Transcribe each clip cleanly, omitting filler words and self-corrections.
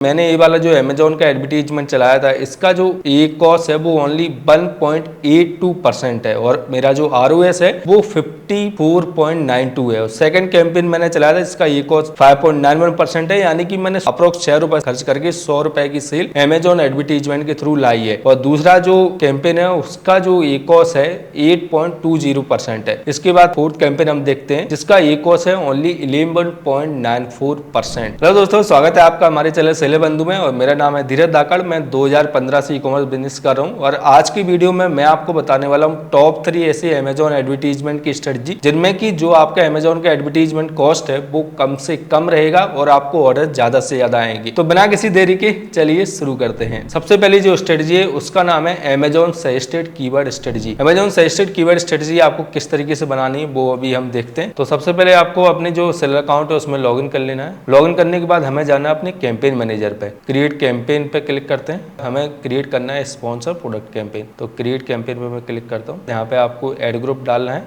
मैंने ये वाला जो अमेजोन का एडवर्टीजमेंट चलाया था, इसका जो ए कॉस्ट है वो ओनली 1.82% है और मेरा जो ROS है वो 54.92 है। और सेकंड कैंपेन मैंने चलाया था, इसका ए कॉस्ट 5.91% है, यानी कि मैंने अप्रोक्स 6 रुपए खर्च करके 100 रुपए की सेल अमेजोन एडवर्टीजमेंट के थ्रू लाई है। और दूसरा जो कैंपेन है उसका जो ए कॉस्ट है 8.20% है। इसके बाद फोर्थ कैंपेन हम देखते हैं जिसका ए कॉस्ट है ओनली 11.94%। हेलो दोस्तों, स्वागत है आपका हमारे चैनल सेले बंधु में और मेरा नाम है धीरज धाकड़। मैं 2015 से ई-कॉमर्स बिजनेस कर रहा हूं और आज की वीडियो में मैं आपको बताने वाला हूं टॉप 3 ऐसे अमेजोन एडवर्टीजमेंट की स्ट्रेटजी जिनमें कि जो आपका अमेजोन का एडवर्टीजमेंट कॉस्ट है वो कम से कम रहेगा और आपको ऑर्डर ज्यादा से ज्यादा आएंगे। तो बिना किसी देरी के चलिए शुरू करते हैं। सबसे पहली जो स्ट्रेटजी है उसका नाम है Amazon suggested keyword strategy. Amazon suggested keyword strategy आपको किस तरीके से बनानी है वो अभी हम देखते हैं। तो सबसे पहले आपको अपने जो सेलर अकाउंट है उसमें लॉगिन कर लेना है। लॉगिन करने के बाद हमें जाना है अपने कैंपेन मैनेजर पे। क्रिएट कैंपेन पे क्लिक करते हैं। हमें क्रिएट करना है स्पॉन्सर प्रोडक्ट कैंपेन। तो क्रिएट कैंपेन पे मैं क्लिक करता हूँ। यहाँ पे आपको एड ग्रुप डालना है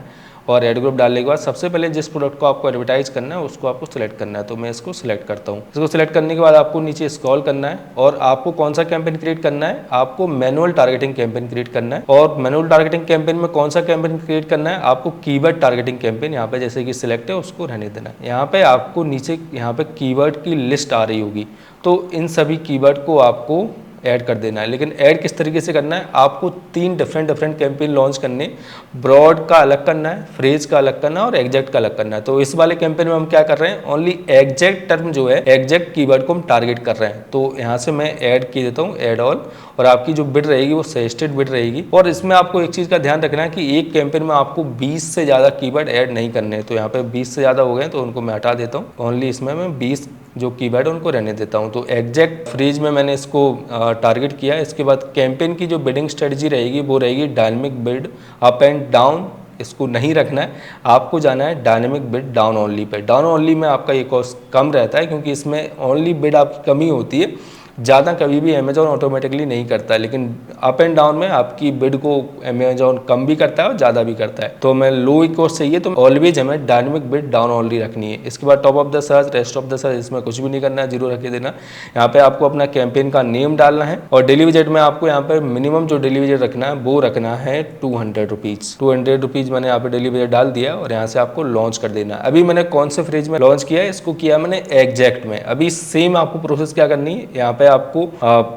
और एड ग्रुप डालने के बाद सबसे पहले जिस प्रोडक्ट को आपको एडवर्टाइज करना है उसको आपको सिलेक्ट करना है। तो मैं इसको सिलेक्ट करता हूँ। इसको सिलेक्ट करने के बाद आपको नीचे स्क्रॉल करना है और आपको कौन सा कैंपेन क्रिएट करना है, आपको मैनुअल टारगेटिंग कैंपेन क्रिएट करना है। और मैनुअल टारगेटिंग कैंपेन में कौन सा कैंपेन क्रिएट करना है, आपको कीवर्ड टारगेटिंग कैंपेन यहाँ पे जैसे कि सिलेक्ट है उसको रहने देना है। यहाँ पे आपको नीचे यहाँ पे कीवर्ड की लिस्ट आ रही होगी, तो इन सभी कीवर्ड को आपको ऐड कर देना है। लेकिन ऐड किस तरीके से करना है, आपको 3 डिफरेंट कैंपेन लॉन्च करने, ब्रॉड का अलग करना है, फ्रेज का अलग करना है और एग्जैक्ट का अलग करना है। तो इस वाले कैंपेन में हम क्या कर रहे हैं, ओनली एग्जैक्ट टर्म जो है, एग्जैक्ट कीवर्ड को हम टारगेट कर रहे हैं। तो यहाँ से मैं ऐड की देता हूँ, ऐड ऑल, और आपकी जो बिड रहेगी वो सजेस्टेड बिड रहेगी। और इसमें आपको एक चीज़ का ध्यान रखना है कि एक कैंपेन में आपको 20 से ज़्यादा कीवर्ड ऐड नहीं करने हैं। तो यहाँ पे 20 से ज़्यादा हो गए तो उनको मैं हटा देता हूँ। ओनली इसमें मैं 20 जो कीवर्ड उनको रहने देता हूं। तो एग्जैक्ट फ्रीज में मैंने इसको टारगेट किया। इसके बाद कैंपेन की जो बिडिंग स्ट्रेटजी रहेगी वो रहेगी dynamic bid up and down. इसको नहीं रखना है, आपको जाना है dynamic bid down only pay. Down only में आपका ये कॉस्ट कम रहता है क्योंकि इसमें ओनली बिड आपकी कम ही होती है, ज़्यादा कभी भी अमेजोन ऑटोमेटिकली नहीं करता है। लेकिन अप एंड डाउन में आपकी बिड को अमेजोन कम भी करता है और ज़्यादा भी करता है। तो मैं लो कॉस्ट चाहिए तो ऑलवेज हमें डायनेमिक बिड डाउन ओनली रखनी है। इसके बाद top of the search, rest of the search, इसमें कुछ भी नहीं करना है, 0 रख के देना। यहाँ पे आपको अपना कैंपेन का नेम डालना है और डेली विजिट में आपको यहाँ पे मिनिमम जो डेली विजिट रखना है वो रखना है 200 रुपीज़। 200 रुपीज़ मैंने यहाँ पे डेली विजिट डाल दिया और यहाँ से आपको लॉन्च कर देना है। अभी मैंने कौन से फ्रेज में लॉन्च किया है, इसको किया मैंने एग्जैक्ट में। अभी सेम आपको प्रोसेस क्या करनी है, यहाँ पे आपको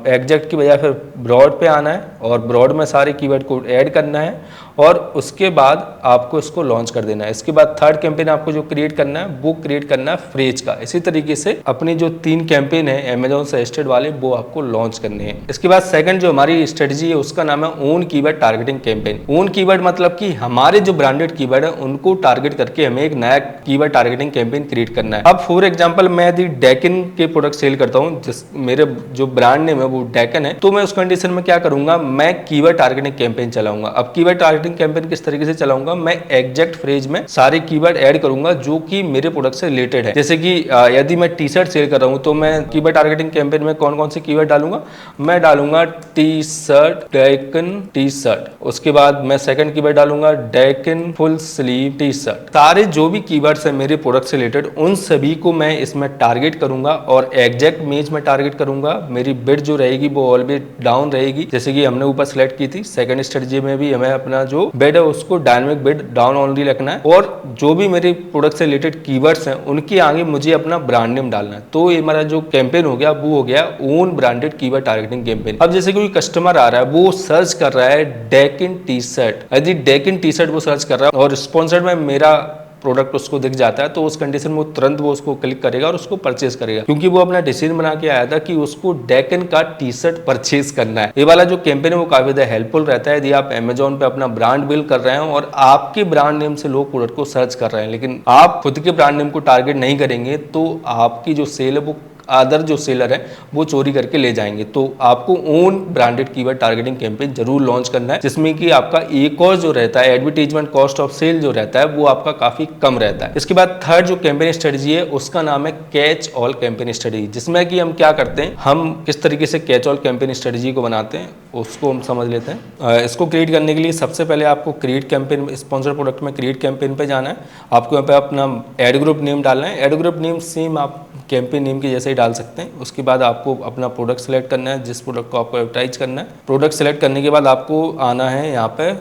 एग्जैक्ट की बजाय फिर ब्रॉड पे आना है और ब्रॉड में सारे कीवर्ड को ऐड करना है और उसके बाद आपको इसको लॉन्च कर देना है। इसके बाद थर्ड कैंपेन आपको जो क्रिएट करना है वो क्रिएट करना है फ्रेज का। इसी तरीके से अपनी जो 3 कैंपेन है अमेजोन सजेस्टेड वाले वो आपको लॉन्च करने हैं। इसके बाद सेकंड जो हमारी स्ट्रेटजी है उसका नाम है own keyword targeting campaign. Own keyword मतलब कि हमारे जो ब्रांडेड कीवर्ड है उनको टारगेट करके हमें एक नया कीवर्ड टारगेटिंग कैंपेन क्रिएट करना है। अब फॉर एग्जाम्पल मैं यदि डेकिन के प्रोडक्ट सेल करता हूँ, जिस मेरे जो ब्रांड नेम है वो डेकन है, तो मैं उस कंडीशन में क्या करूंगा, मैं कीवर्ड टारगेटिंग कैंपेन चलाऊंगा। अब कीवर्ड टारगेटिंग कैंपेन किस तरीके से चलाऊंगा, मैं एग्जैक्ट फ्रेज में सारे कीवर्ड ऐड करूंगा जो कि मेरे प्रोडक्ट से रिलेटेड है। जैसे कि यदि मैं टी शर्ट सेल कर रहा हूं तो मैं कीवर्ड टारगेटिंग कैंपेन में कौन कौन से कीवर्ड डालूंगा, मैं डालूंगा T shirt, Deccan T shirt. उसके बाद मैं सेकंड कीवर्ड डालूंगा Deccan full sleeve T shirt. सारे जो भी कीवर्ड्स है मेरे प्रोडक्ट से रिलेटेड उन सभी को मैं इसमें टारगेट करूंगा और एग्जैक्ट मेज में टारगेट करूंगा। मेरी बिड जो रहेगी वो ऑलवेज डाउन रहेगी, जैसे कि हमने ऊपर सेलेक्ट की थी। सेकंड स्ट्रेटजी में भी हमें अपना जो बिड है उसको डायनेमिक बिड डाउन ओनली रखना है और जो भी मेरे प्रोडक्ट से रिलेटेड कीवर्ड्स हैं उनके आगे मुझे अपना ब्रांड नेम डालना है। तो ये हमारा जो कैंपेन हो गया वो हो गया own branded keyword targeting campaign. अब जैसे कोई कस्टमर आ रहा है वो सर्च कर रहा है डेकिन टी शर्ट, यदि डेकिन टी शर्ट वो सर्च कर रहा है और स्पॉन्सर्ड में मेरा प्रोडक्ट उसको दिख जाता है तो उस कंडीशन में तुरंत वो उसको क्लिक करेगा और उसको परचेज करेगा, क्योंकि वो अपना डिसीजन बना के आया था कि उसको डेकन का टी शर्ट परचेज करना है। ये वाला जो कैंपेन है वो काफी ज्यादा हेल्पफुल रहता है यदि आप अमेजोन पे अपना ब्रांड बिल्ड कर रहे हैं और आपके ब्रांड नेम से लोग प्रोडक्ट को सर्च कर रहे हैं, लेकिन आप खुद के ब्रांड नेम को टारगेट नहीं करेंगे तो आपकी जो सेल है वो अदर जो सेलर है वो चोरी करके ले जाएंगे। तो आपको own branded keyword targeting campaign जरूर लॉन्च करना है जिसमें कि आपका ए कॉस्ट जो रहता है, एडवर्टीजमेंट कॉस्ट ऑफ सेल जो रहता है वो आपका काफी कम रहता है। इसके बाद थर्ड जो कैंपेन स्ट्रेटजी है उसका नाम है कैच ऑल कैंपेन स्ट्रेटजी, जिसमें कि हम क्या करते हैं, हम किस तरीके से कैच ऑल कैंपेन स्ट्रेटजी को बनाते हैं उसको हम समझ लेते हैं। इसको क्रिएट करने के लिए सबसे पहले आपको क्रिएट कैंपेन, स्पॉन्सर प्रोडक्ट में क्रिएट कैंपेन पे जाना है। आपको यहाँ पे अपना एड ग्रुप नेम डालना है। एड ग्रुप नेम सेम आप कैंपेन नेम के जैसे ही डाल सकते हैं। उसके बाद आपको अपना प्रोडक्ट सेलेक्ट करना है, जिस प्रोडक्ट को आपको एडवर्टाइज करना है। प्रोडक्ट सेलेक्ट करने के बाद आपको आना है यहाँ पे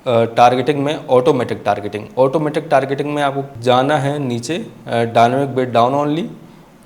टारगेटिंग में, ऑटोमेटिक टारगेटिंग। ऑटोमेटिक टारगेटिंग में आपको जाना है नीचे डायनामिक बिड डाउन ओनली,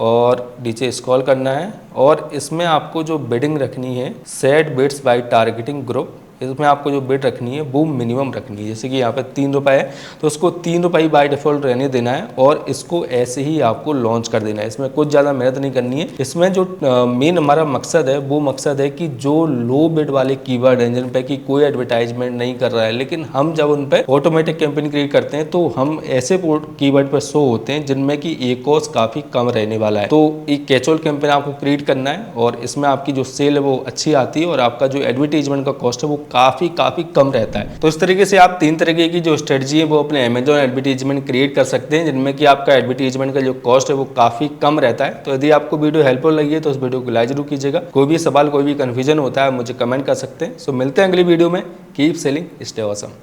और नीचे स्क्रॉल करना है, और इसमें आपको जो बिडिंग रखनी है set bids by targeting group, इसमें आपको जो बिड रखनी है वो मिनिमम रखनी है। जैसे कि यहाँ पे 3 रुपये है तो उसको 3 रुपये बाय डिफ़ॉल्ट रहने देना है, और इसको ऐसे ही आपको लॉन्च कर देना है। इसमें कुछ ज़्यादा मेहनत नहीं करनी है। इसमें जो मेन हमारा मकसद है वो मकसद है कि जो लो बिड वाले कीवर्ड हैं जिन पे कि कोई एडवर्टाइजमेंट नहीं कर रहा है, लेकिन हम जब उन पर ऑटोमेटिक कैंपेन क्रिएट करते हैं तो हम ऐसे कीवर्ड पर शो होते हैं जिनमें कि एक कॉस्ट काफ़ी कम रहने वाला है। तो एक कैजुअल कैंपेन आपको क्रिएट करना है, और इसमें आपकी जो सेल है वो अच्छी आती है, और आपका जो एडवर्टाइजमेंट का कॉस्ट है वो काफ़ी कम रहता है। तो इस तरीके से आप 3 तरीके की जो स्ट्रेटजी है वो अपने अमेजॉन एडवर्टाइजमेंट क्रिएट कर सकते हैं, जिनमें कि आपका एडवर्टाइजमेंट का जो कॉस्ट है वो काफ़ी कम रहता है। तो यदि आपको वीडियो हेल्पफुल लगी है तो इस वीडियो को लाइक जरूर कीजिएगा। कोई भी सवाल, कोई भी कन्फ्यूजन होता है मुझे कमेंट कर सकते हैं। सो मिलते हैं अगली वीडियो में। Keep selling, stay awesome.